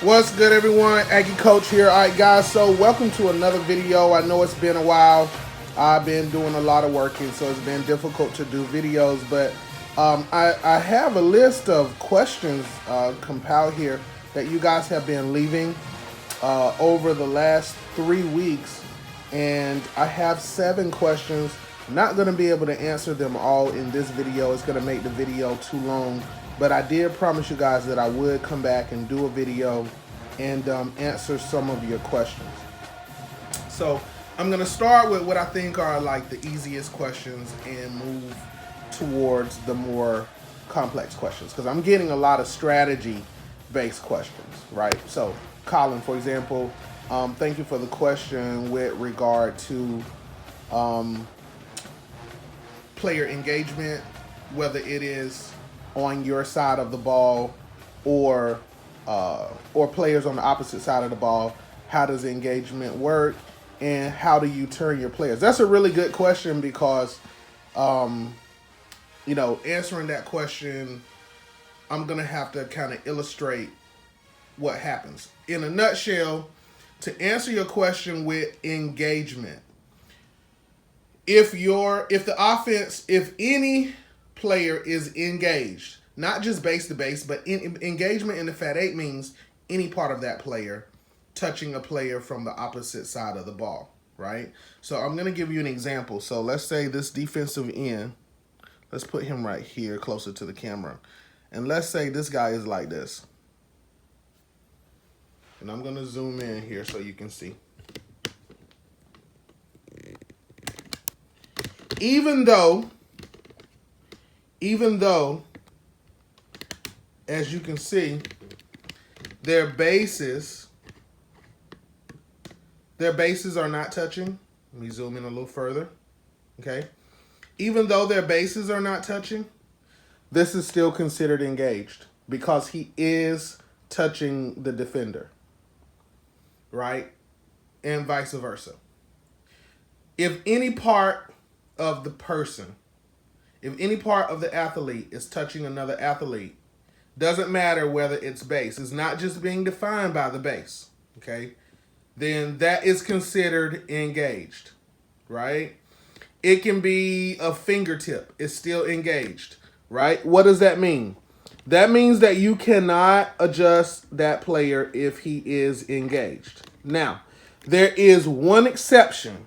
What's good, everyone? Aggie Coach here. All right, guys, so welcome to another video. I know it's been a while. I've been doing a lot of working, so it's been difficult to do videos, but I have a list of questions compiled here that you guys have been leaving over the last 3 weeks, and I have 7 questions. I'm not going to be able to answer them all in this video. It's going to make the video too long. But I did promise you guys that I would come back and do a video and answer some of your questions. So I'm going to start with what I think are like the easiest questions and move towards the more complex questions, because I'm getting a lot of strategy-based questions, right? So Colin, for example, thank you for the question with regard to player engagement, whether it is on your side of the ball or players on the opposite side of the ball. How does engagement work, and how do you turn your players? That's a really good question because, answering that question, I'm going to have to kind of illustrate what happens. In a nutshell, to answer your question with engagement, if any player is engaged, not just base to base, but engagement in the FAT8 means any part of that player touching a player from the opposite side of the ball, right? So I'm going to give you an example. So let's say this defensive end, let's put him right here closer to the camera. And let's say this guy is like this. And I'm going to zoom in here so you can see. Even though, as you can see, their bases are not touching. Let me zoom in a little further, okay? Even though their bases are not touching, this is still considered engaged because he is touching the defender, right? And vice versa. If any part of the athlete is touching another athlete, doesn't matter whether it's base, it's not just being defined by the base, okay? Then that is considered engaged, right? It can be a fingertip, it's still engaged, right? What does that mean? That means that you cannot adjust that player if he is engaged. Now, there is one exception.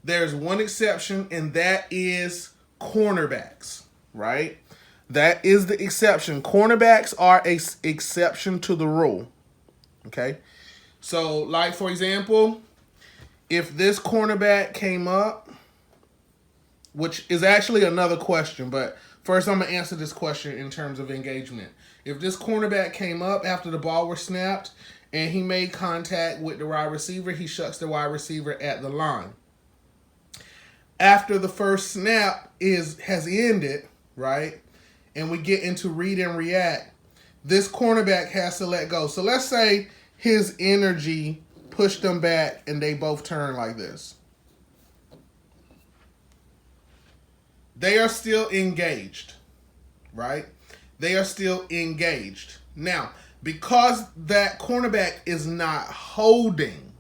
There's one exception, and that is cornerbacks, right? That is the exception. Cornerbacks are an exception to the rule, okay? So, like, for example, if this cornerback came up, which is actually another question, but first I'm going to answer this question in terms of engagement. If this cornerback came up after the ball was snapped and he made contact with the wide receiver, he shuts the wide receiver at the line. After the first snap has ended, right, and we get into read and react, this cornerback has to let go. So let's say his energy pushed them back and they both turn like this. They are still engaged, right? They are still engaged. Now, because that cornerback is not holding,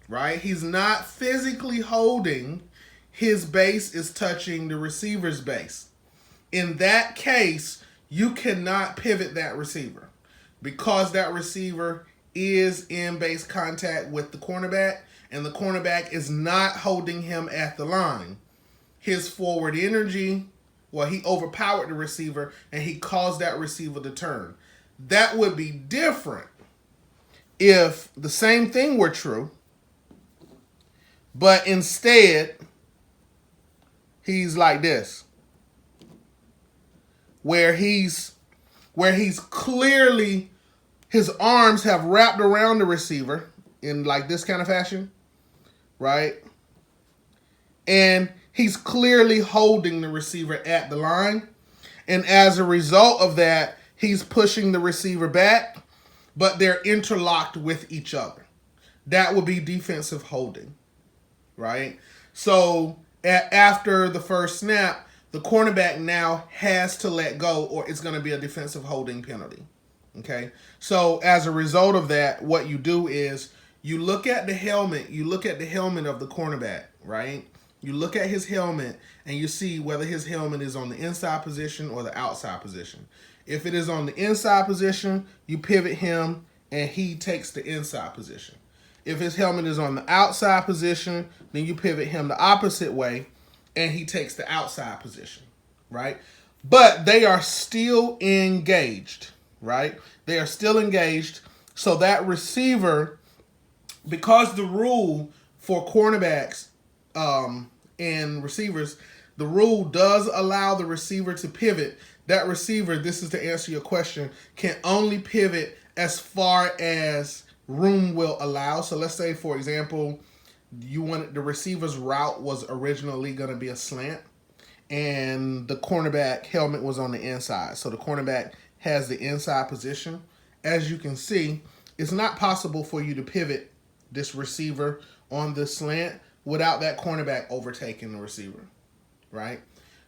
right? He's not physically holding. His base is touching the receiver's base. In that case, you cannot pivot that receiver because that receiver is in base contact with the cornerback and the cornerback is not holding him at the line. His forward energy, he overpowered the receiver and he caused that receiver to turn. That would be different if the same thing were true, but instead, he's like this, where he's clearly, his arms have wrapped around the receiver in like this kind of fashion, right? And he's clearly holding the receiver at the line. And as a result of that, he's pushing the receiver back, but they're interlocked with each other. That would be defensive holding, right? So after the first snap, the cornerback now has to let go or it's going to be a defensive holding penalty, Okay, so as a result of that, what you do is you look at the helmet. You look at the helmet of the cornerback, right? You look at his helmet and you see whether his helmet is on the inside position or the outside position. If it is on the inside position, you pivot him and he takes the inside position. If his helmet is on the outside position, then you pivot him the opposite way and he takes the outside position, right? But they are still engaged, right? They are still engaged. So that receiver, because the rule for cornerbacks and receivers, the rule does allow the receiver to pivot. That receiver, this is to answer your question, can only pivot as far as room will allow. So let's say, for example, you wanted the receiver's route was originally going to be a slant, and the cornerback helmet was on the inside. So the cornerback has the inside position. As you can see, it's not possible for you to pivot this receiver on the slant without that cornerback overtaking the receiver, right?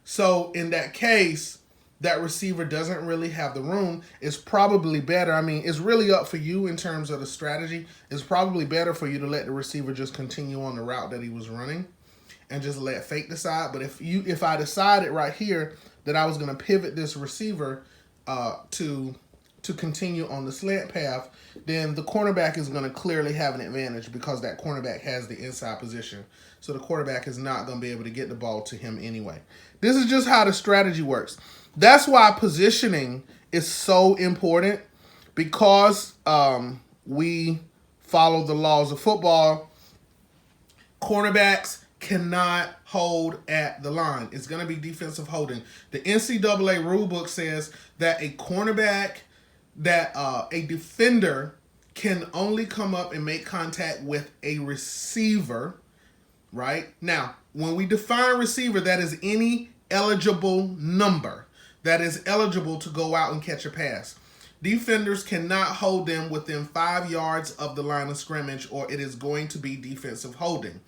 So in that case, that receiver doesn't really have the room. It's probably better. I mean, it's really up for you in terms of the strategy. It's probably better for you to let the receiver just continue on the route that he was running and just let fate decide. But if I decided right here that I was going to pivot this receiver to continue on the slant path, then the cornerback is going to clearly have an advantage because that cornerback has the inside position. So the quarterback is not going to be able to get the ball to him anyway. This is just how the strategy works. That's why positioning is so important, because we follow the laws of football. Cornerbacks cannot hold at the line. It's going to be defensive holding. The NCAA rulebook says that a cornerback, that a defender can only come up and make contact with a receiver, right? Now, when we define receiver, that is any eligible number that is eligible to go out and catch a pass. Defenders cannot hold them within 5 yards of the line of scrimmage, or it is going to be defensive holding.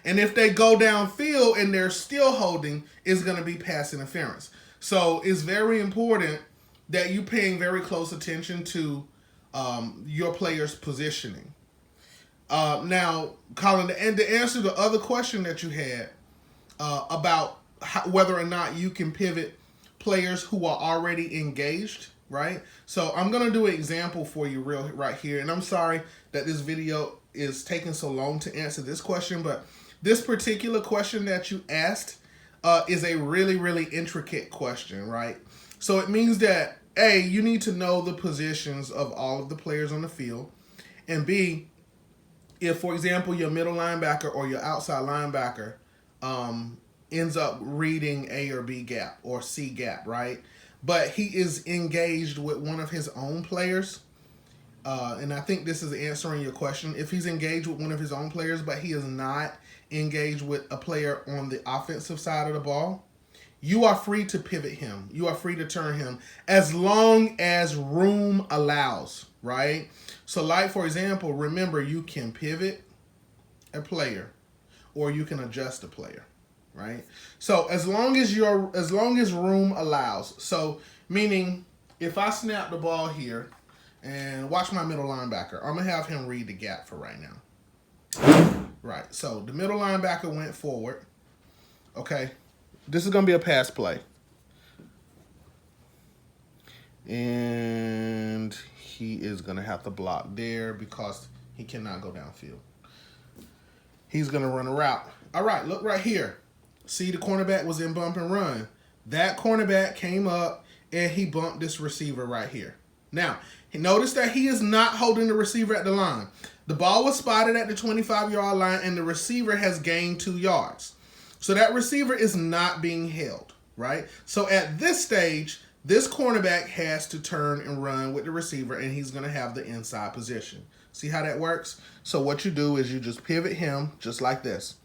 And if they go downfield and they're still holding, it's going to be pass interference. So it's very important that you're paying very close attention to your player's positioning. Now, Colin, and to answer the other question that you had about whether or not you can pivot players who are already engaged, right? So I'm going to do an example for you right here. And I'm sorry that this video is taking so long to answer this question, but this particular question that you asked is a really, really intricate question, right? So it means that, A, you need to know the positions of all of the players on the field, and B, if, for example, your middle linebacker or your outside linebacker ends up reading A or B gap or C gap, right? But he is engaged with one of his own players, and I think this is answering your question. If he's engaged with one of his own players, but he is not engaged with a player on the offensive side of the ball, you are free to pivot him. You are free to turn him as long as room allows, right? So like, for example, remember, you can pivot a player or you can adjust a player, right? So as long as room allows. So meaning if I snap the ball here and watch my middle linebacker, I'm going to have him read the gap for right now. Right, so the middle linebacker went forward. Okay, this is going to be a pass play. And he is going to have to block there because he cannot go downfield. He's going to run a route. All right, look right here. See, the cornerback was in bump and run. That cornerback came up and he bumped this receiver right here. Now, notice that he is not holding the receiver at the line. The ball was spotted at the 25-yard line and the receiver has gained 2 yards. So that receiver is not being held, right? So at this stage, this cornerback has to turn and run with the receiver, and he's going to have the inside position. See how that works? So what you do is you just pivot him just like this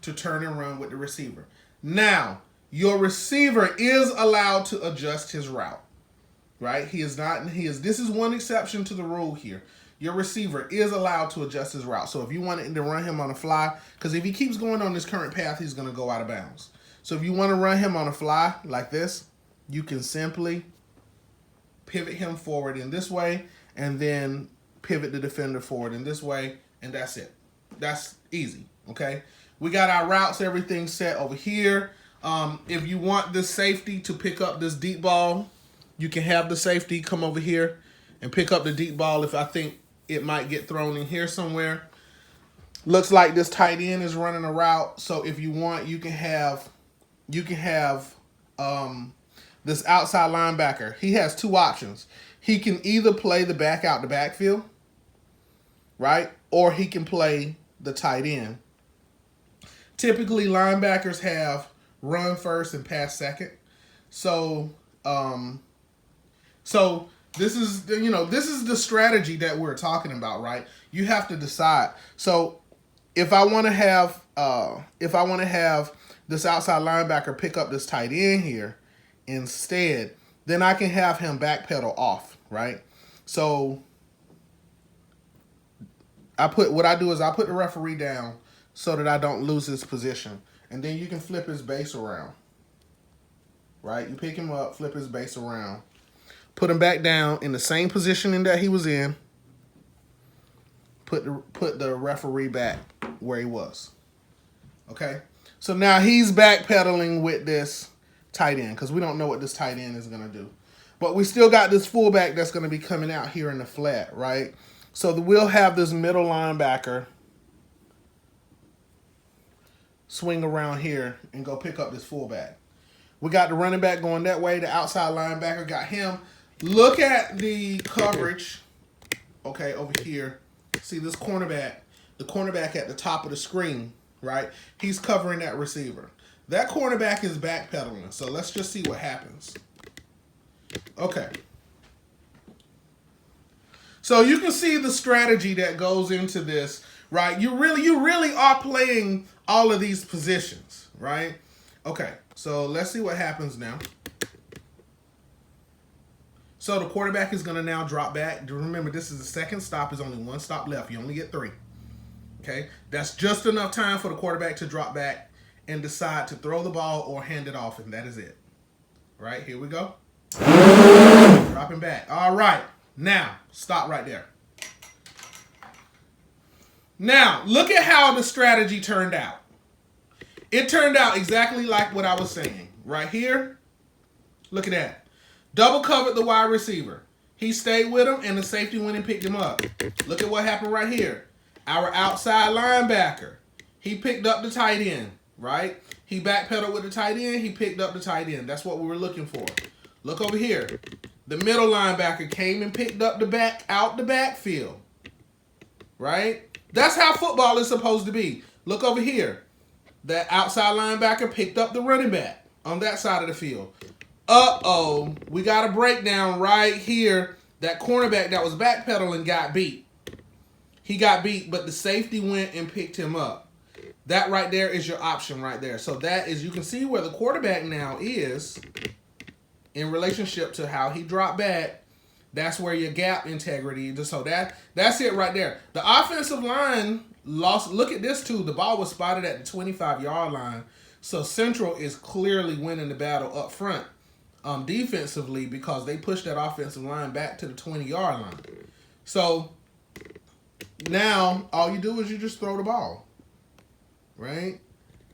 to turn and run with the receiver. Now, your receiver is allowed to adjust his route, right? This is one exception to the rule here. Your receiver is allowed to adjust his route. So if you wanted to run him on a fly, because if he keeps going on this current path, he's going to go out of bounds. So if you want to run him on a fly like this, you can simply pivot him forward in this way, and then pivot the defender forward in this way, and that's it. That's easy, okay? We got our routes, everything set over here. If you want this safety to pick up this deep ball, you can have the safety come over here and pick up the deep ball if I think it might get thrown in here somewhere. Looks like this tight end is running a route, so if you want, you can have this outside linebacker. He has two options. He can either play the back out the backfield, right? Or he can play the tight end. Typically, linebackers have run first and pass second. So this is the strategy that we're talking about, right? You have to decide. So if I want to have this outside linebacker pick up this tight end here instead, then I can have him backpedal off, right? So what I do is I put the referee down so that I don't lose his position. And then you can flip his base around, right? You pick him up, flip his base around, put him back down in the same positioning that he was in, put the referee back where he was, okay? So now he's backpedaling with this tight end because we don't know what this tight end is going to do. But we still got this fullback that's going to be coming out here in the flat, right? So we'll have this middle linebacker swing around here and go pick up this fullback. We got the running back going that way. The outside linebacker got him. Look at the coverage, okay, over here. See this cornerback, the cornerback at the top of the screen, right? He's covering that receiver. That cornerback is backpedaling, so let's just see what happens. Okay. So you can see the strategy that goes into this, right? You really are playing all of these positions, right? Okay, so let's see what happens now. So the quarterback is going to now drop back. Remember, this is the second stop. There's only one stop left. You only get 3. Okay, that's just enough time for the quarterback to drop back and decide to throw the ball or hand it off, and that is it. Right, here we go. Dropping back. All right, now stop right there. Now, look at how the strategy turned out. It turned out exactly like what I was saying. Right here, look at that. Double covered the wide receiver. He stayed with him, and the safety went and picked him up. Look at what happened right here. Our outside linebacker, he picked up the tight end, right? He backpedaled with the tight end. He picked up the tight end. That's what we were looking for. Look over here. The middle linebacker came and picked up the back out the backfield, right? That's how football is supposed to be. Look over here. That outside linebacker picked up the running back on that side of the field. Uh-oh, we got a breakdown right here. That cornerback that was backpedaling got beat. He got beat, but the safety went and picked him up. That right there is your option right there. So that is, you can see where the quarterback now is in relationship to how he dropped back. That's where your gap integrity. So that's it right there. The offensive line lost. Look at this too. The ball was spotted at the 25-yard line. So Central is clearly winning the battle up front defensively because they pushed that offensive line back to the 20-yard line. So now all you do is you just throw the ball, right?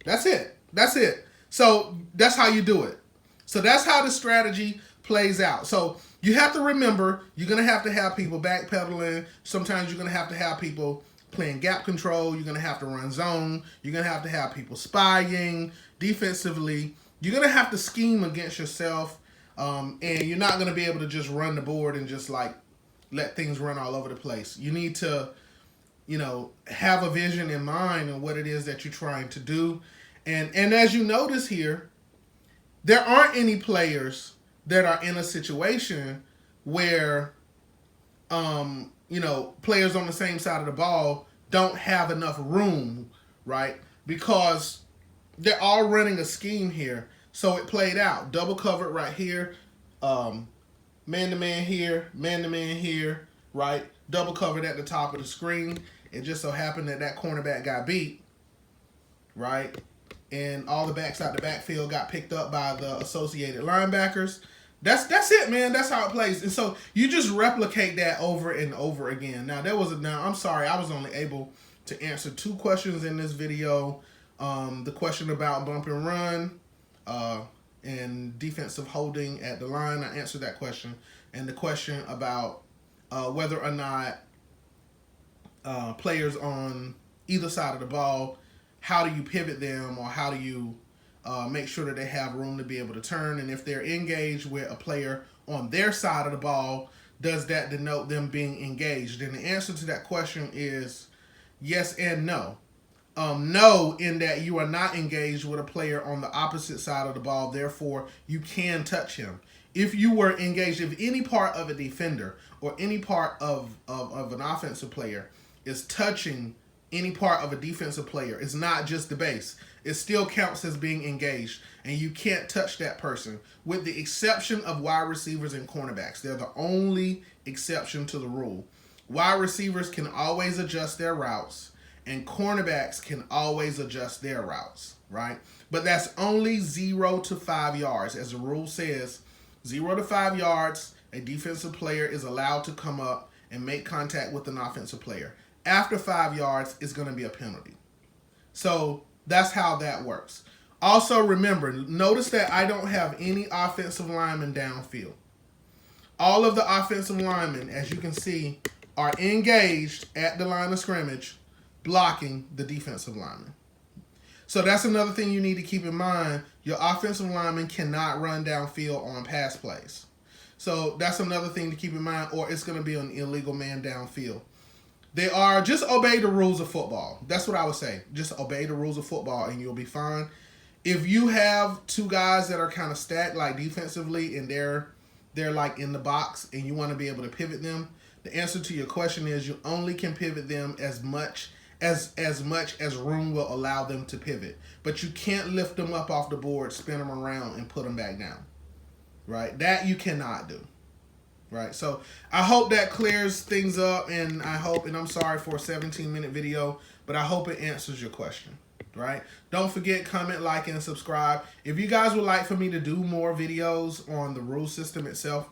That's it. That's it. So that's how you do it. So that's how the strategy plays out. So you have to remember, you're going to have people backpedaling. Sometimes you're going to have people playing gap control. You're going to have to run zone. You're going to have people spying defensively. You're going to have to scheme against yourself. And you're not going to be able to just run the board and just like let things run all over the place. You need to, have a vision in mind and what it is that you're trying to do. And as you notice here, there aren't any players that are in a situation where, players on the same side of the ball don't have enough room, right? Because they're all running a scheme here. So it played out. Double covered right here. Man-to-man here. Man-to-man here, right? Double covered at the top of the screen. It just so happened that cornerback got beat, right? And all the backs out the backfield got picked up by the associated linebackers. That's it, man. That's how it plays. And so you just replicate that over and over again. Now I'm sorry, I was only able to answer 2 questions in this video. The question about bump and run, and defensive holding at the line, I answered that question. And the question about whether or not players on either side of the ball, how do you pivot them, or how do you make sure that they have room to be able to turn? And if they're engaged with a player on their side of the ball, does that denote them being engaged? And the answer to that question is yes and no. No, in that you are not engaged with a player on the opposite side of the ball, therefore you can touch him. If you were engaged, if any part of a defender or any part of an offensive player is touching any part of a defensive player, it's not just the base, it still counts as being engaged, and you can't touch that person, with the exception of wide receivers and cornerbacks. They're the only exception to the rule. Wide receivers can always adjust their routes, and cornerbacks can always adjust their routes, right? But that's only 0 to 5 yards. As the rule says, 0 to 5 yards, a defensive player is allowed to come up and make contact with an offensive player. After 5 yards, it's going to be a penalty. So that's how that works. Also, remember, notice that I don't have any offensive linemen downfield. All of the offensive linemen, as you can see, are engaged at the line of scrimmage, blocking the defensive lineman. So that's another thing you need to keep in mind. Your offensive lineman cannot run downfield on pass plays. So that's another thing to keep in mind, or it's going to be an illegal man downfield. Just obey the rules of football. That's what I would say. Just obey the rules of football and you'll be fine. If you have 2 guys that are kind of stacked, like defensively, and they're like in the box, and you want to be able to pivot them, the answer to your question is you only can pivot them as much as room will allow them to pivot. But you can't lift them up off the board, spin them around, and put them back down. Right? That you cannot do. Right? So I hope that clears things up, and I'm sorry for a 17-minute video, but I hope it answers your question. Right? Don't forget, comment, like, and subscribe. If you guys would like for me to do more videos on the rule system itself,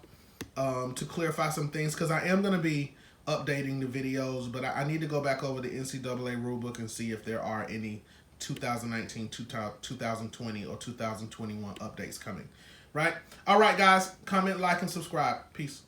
to clarify some things, because I am going to be updating the videos, but I need to go back over the NCAA rulebook and see if there are any 2019, 2020, or 2021 updates coming. Right? All right, guys. Comment, like, and subscribe. Peace.